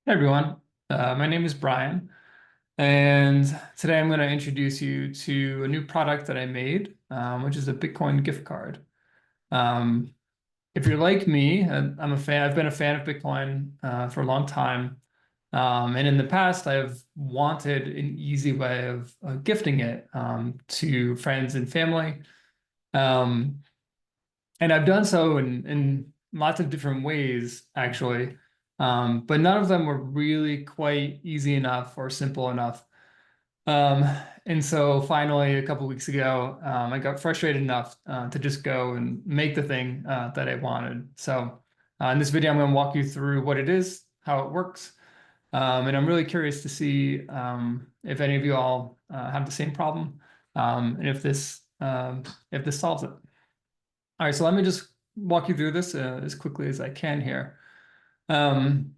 Hey everyone, my name is Brian, and today I'm going to introduce you to a new product that I made, which is a Bitcoin gift card. Um, if you're like me, I'm a fan. I've been a fan of Bitcoin for a long time, and in the past, I've wanted an easy way of gifting it to friends and family. Um, and I've done so in lots of different ways, actually. But none of them were really quite easy enough or simple enough. Um, and so finally, a couple weeks ago, I got frustrated enough to just go and make the thing that I wanted. So in this video, I'm going to walk you through what it is, how it works, and I'm really curious to see if any of you all have the same problem, and if this solves it. All right, so let me just walk you through this as quickly as I can here. Um,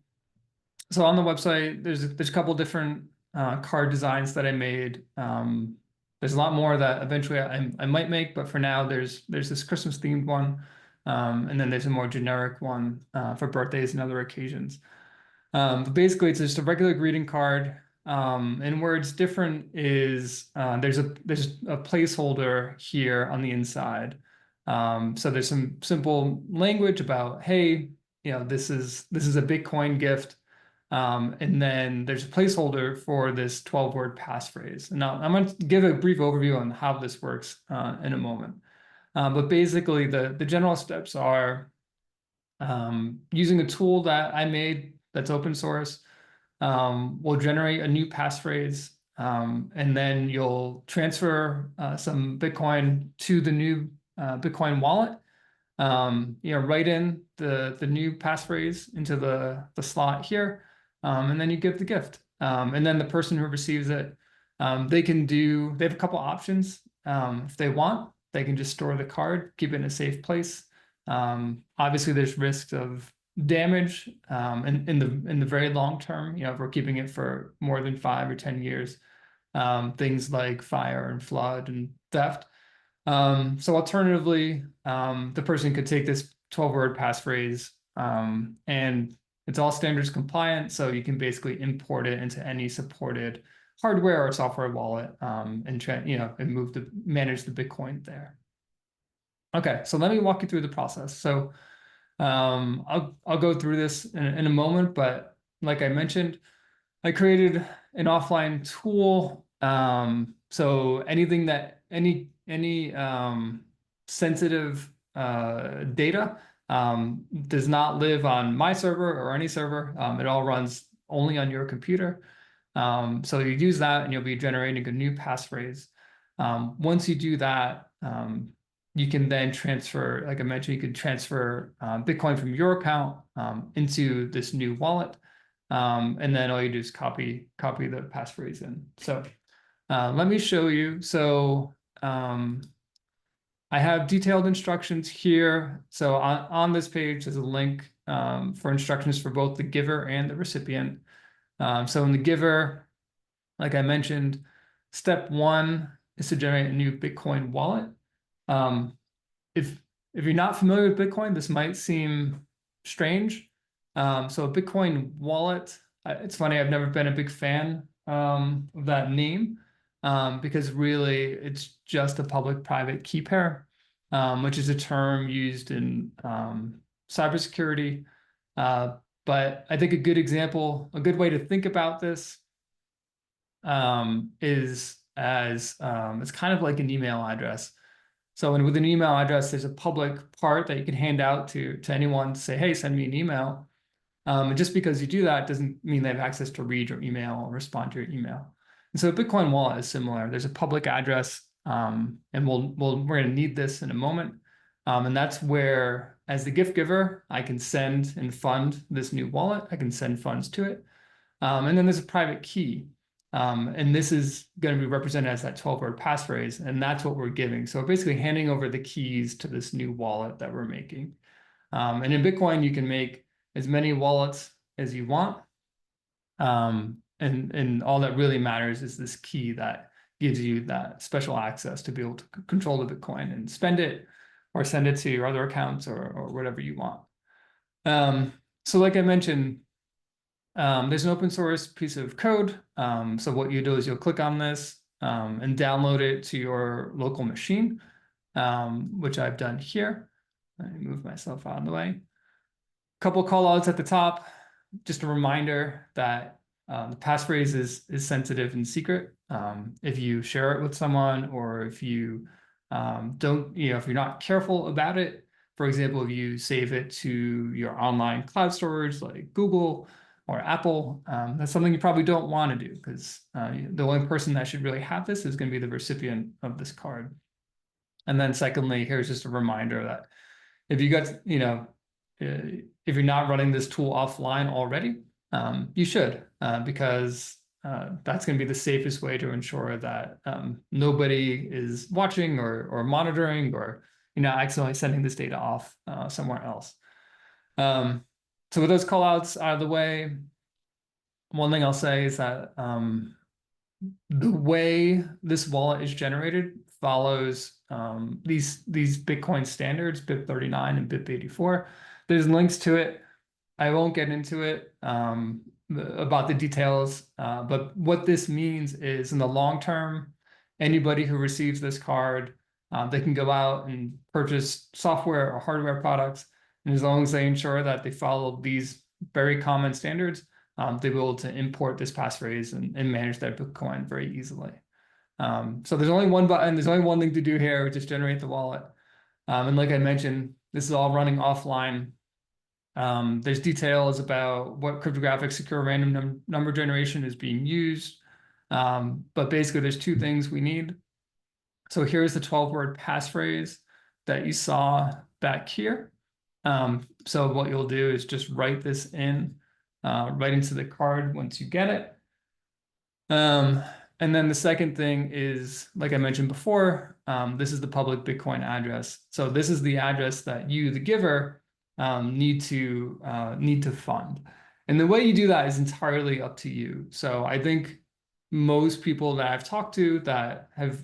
so on the website, there's a couple different card designs that I made. There's a lot more that eventually I might make, but for now, there's this Christmas themed one, and then there's a more generic one for birthdays and other occasions. But basically, it's just a regular greeting card. And where it's different is there's a placeholder here on the inside. So there's some simple language about, hey, this is a Bitcoin gift. And then there's a placeholder for this 12-word passphrase. And now I'm going to give a brief overview on how this works in a moment. But basically, the general steps are using a tool that I made that's open source. We'll generate a new passphrase, and then you'll transfer some Bitcoin to the new Bitcoin wallet. Write in the new passphrase into the slot here, and then you give the gift. And then the person who receives it, they have a couple options. If they want, they can just store the card, keep it in a safe place. Obviously, there's risks of damage in the very long term. If we're keeping it for more than 5 or 10 years, things like fire and flood and theft. So alternatively, the person could take this 12-word passphrase, and it's all standards compliant, so you can basically import it into any supported hardware or software wallet, and manage the Bitcoin there. Okay, so let me walk you through the process. So I'll go through this in a moment, but like I mentioned, I created an offline tool. So anything that any sensitive data does not live on my server or any server. It all runs only on your computer. So you use that and you'll be generating a new passphrase. Once you do that, you can then transfer, like I mentioned, you can transfer Bitcoin from your account into this new wallet. And then all you do is copy the passphrase in. So let me show you. So I have detailed instructions here. So on this page, there's a link for instructions for both the giver and the recipient. So in the giver, like I mentioned, step one is to generate a new Bitcoin wallet. Um, if you're not familiar with Bitcoin, this might seem strange. So a Bitcoin wallet, it's funny, I've never been a big fan of that name because really it's just a public-private key pair, which is a term used in cybersecurity. But I think a good example, a good way to think about this is as it's kind of like an email address. So with an email address, there's a public part that you can hand out to anyone to say, hey, send me an email. And just because you do that doesn't mean they have access to read your email or respond to your email. And so a Bitcoin wallet is similar. There's a public address, and we're going to need this in a moment. And that's where, as the gift giver, I can send and fund this new wallet. I can send funds to it. And then there's a private key. And this is going to be represented as that 12-word passphrase, and that's what we're giving. So we're basically handing over the keys to this new wallet that we're making. And in Bitcoin, you can make as many wallets as you want. And all that really matters is this key that gives you that special access to be able to control the Bitcoin and spend it or send it to your other accounts or whatever you want. So like I mentioned, There's an open source piece of code. So what you do is you'll click on this and download it to your local machine, which I've done here. Let me move myself out of the way. Couple call outs at the top. Just a reminder that the passphrase is sensitive and secret. If you share it with someone, or if you don't, if you're not careful about it, for example, if you save it to your online cloud storage like Google or Apple, that's something you probably don't want to do, because the only person that should really have this is going to be the recipient of this card. And then secondly, here's just a reminder that if you got, if you're not running this tool offline already, you should, because that's going to be the safest way to ensure that nobody is watching or monitoring, or accidentally sending this data off somewhere else. So with those callouts out of the way, one thing I'll say is that the way this wallet is generated follows these Bitcoin standards, BIP39 and BIP84. There's links to it. I won't get into it about the details, but what this means is, in the long term, anybody who receives this card, they can go out and purchase software or hardware products, and as long as they ensure that they follow these very common standards, they'll be able to import this passphrase and manage their Bitcoin very easily. So there's only one button, there's only one thing to do here, which is generate the wallet. And like I mentioned, this is all running offline. There's details about what cryptographic secure random number generation is being used. But basically, there's two things we need. So here's the 12-word passphrase that you saw back here. So what you'll do is just write this in, right into the card once you get it. And then the second thing is, like I mentioned before, this is the public Bitcoin address. So this is the address that you, the giver, need to fund. And the way you do that is entirely up to you. So I think most people that I've talked to that have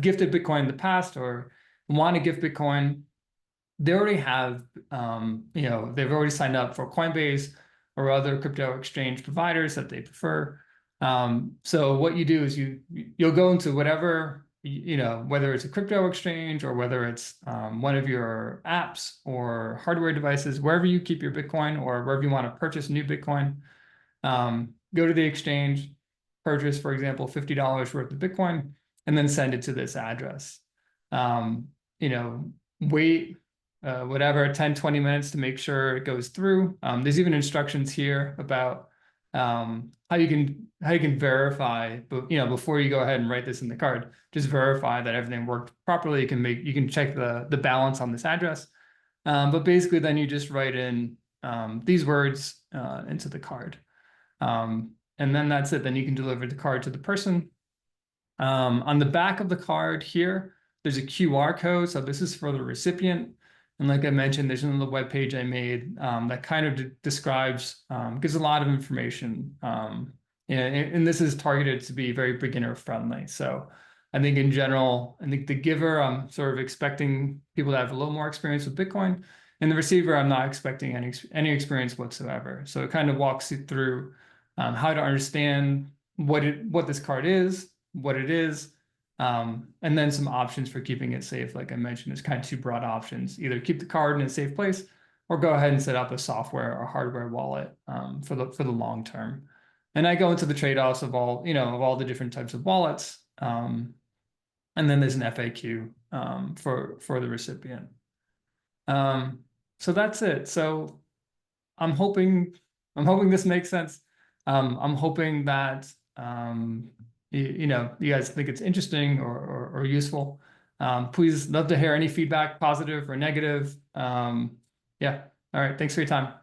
gifted Bitcoin in the past or want to gift Bitcoin, they already have, they've already signed up for Coinbase or other crypto exchange providers that they prefer. So what you do is you'll go into whatever, whether it's a crypto exchange or whether it's one of your apps or hardware devices, wherever you keep your Bitcoin or wherever you want to purchase new Bitcoin, go to the exchange, purchase, for example, $50 worth of Bitcoin, and then send it to this address. Wait whatever, 10, 20 minutes to make sure it goes through. There's even instructions here about how you can verify, but before you go ahead and write this in the card, just verify that everything worked properly. You can check the balance on this address. But basically then you just write in these words into the card. And then that's it. Then you can deliver the card to the person. On the back of the card here, there's a QR code. So this is for the recipient. And like I mentioned, there's another web page I made that kind of describes, gives a lot of information. And this is targeted to be very beginner friendly. So I think in general, I think the giver, I'm sort of expecting people to have a little more experience with Bitcoin. And the receiver, I'm not expecting any experience whatsoever. So it kind of walks you through how to understand what this card is, what it is, and then some options for keeping it safe. Like I mentioned, there's kind of two broad options: either keep the card in a safe place, or go ahead and set up a software or hardware wallet for the long term. And I go into the trade-offs of all the different types of wallets, and then there's an FAQ for the recipient. So that's it. So I'm hoping this makes sense. I'm hoping that you guys think it's interesting or useful. Please, love to hear any feedback, positive or negative. Yeah. All right. Thanks for your time.